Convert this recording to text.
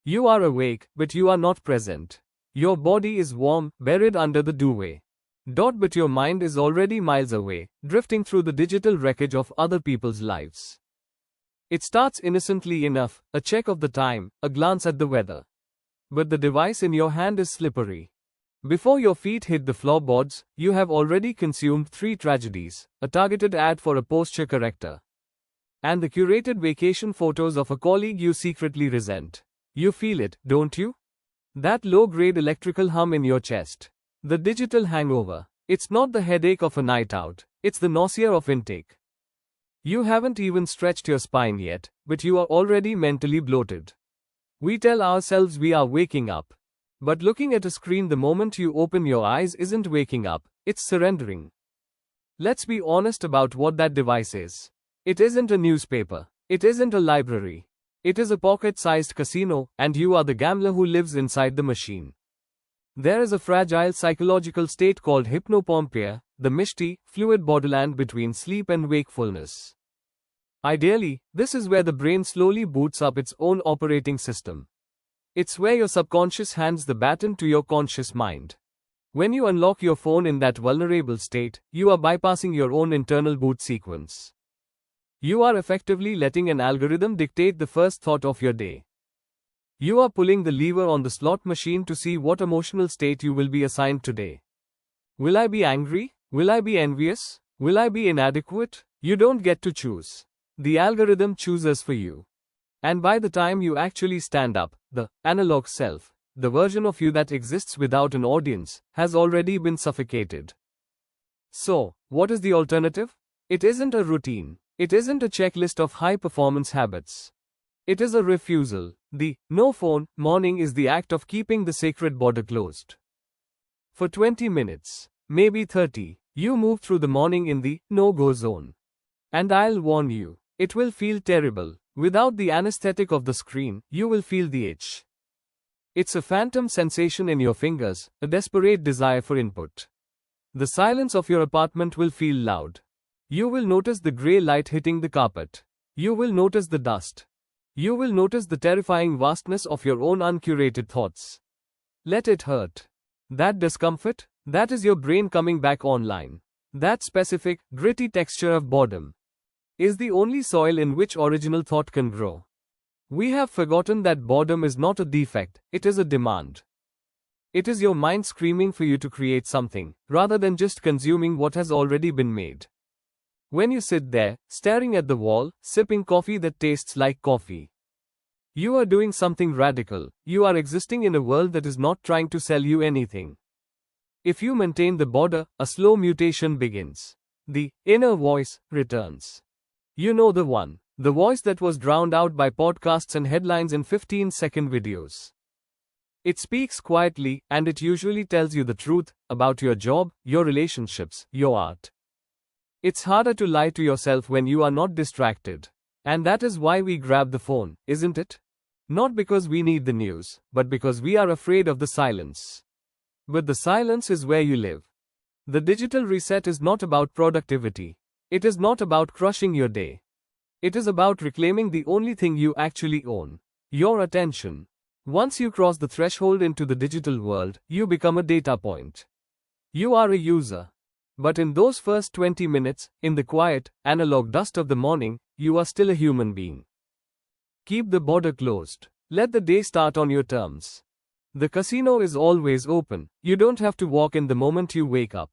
You are awake, but you are not present. Your body is warm, buried under the duvet. But your mind is already miles away, drifting through the digital wreckage of other people's lives. It starts innocently enough, a check of the time, a glance at the weather. But the device in your hand is slippery. Before your feet hit the floorboards, you have already consumed 3 tragedies, a targeted ad for a posture corrector, and the curated vacation photos of a colleague you secretly resent. You feel it, don't you? That low-grade electrical hum in your chest. The digital hangover. It's not the headache of a night out, it's the nausea of intake. You haven't even stretched your spine yet, but you are already mentally bloated. We tell ourselves we are waking up. But looking at a screen the moment you open your eyes isn't waking up, it's surrendering. Let's be honest about what that device is. It isn't a newspaper. It isn't a library. It is a pocket-sized casino, and you are the gambler who lives inside the machine. There is a fragile psychological state called hypnopompia, the misty, fluid borderland between sleep and wakefulness. Ideally, this is where the brain slowly boots up its own operating system. It's where your subconscious hands the baton to your conscious mind. When you unlock your phone in that vulnerable state, you are bypassing your own internal boot sequence. You are effectively letting an algorithm dictate the first thought of your day. You are pulling the lever on the slot machine to see what emotional state you will be assigned today. Will I be angry? Will I be envious? Will I be inadequate? You don't get to choose. The algorithm chooses for you. And by the time you actually stand up, the analog self, the version of you that exists without an audience, has already been suffocated. So, what is the alternative? It isn't a routine. It isn't a checklist of high-performance habits. It is a refusal. The no phone morning is the act of keeping the sacred border closed. For 20 minutes, maybe 30, you move through the morning in the no-go zone. And I'll warn you, it will feel terrible. Without the anesthetic of the screen, you will feel the itch. It's a phantom sensation in your fingers, a desperate desire for input. The silence of your apartment will feel loud. You will notice the grey light hitting the carpet. You will notice the dust. You will notice the terrifying vastness of your own uncurated thoughts. Let it hurt. That discomfort, that is your brain coming back online. That specific, gritty texture of boredom is the only soil in which original thought can grow. We have forgotten that boredom is not a defect, it is a demand. It is your mind screaming for you to create something, rather than just consuming what has already been made. When you sit there, staring at the wall, sipping coffee that tastes like coffee, you are doing something radical. You are existing in a world that is not trying to sell you anything. If you maintain the border, a slow mutation begins. The inner voice returns. You know the one. The voice that was drowned out by podcasts and headlines in 15-second videos. It speaks quietly, and it usually tells you the truth about your job, your relationships, your art. It's harder to lie to yourself when you are not distracted. And that is why we grab the phone, isn't it? Not because we need the news, but because we are afraid of the silence. But the silence is where you live. The digital reset is not about productivity. It is not about crushing your day. It is about reclaiming the only thing you actually own: your attention. Once you cross the threshold into the digital world, you become a data point. You are a user. But in those first 20 minutes, in the quiet, analog dust of the morning, you are still a human being. Keep the border closed. Let the day start on your terms. The casino is always open. You don't have to walk in the moment you wake up.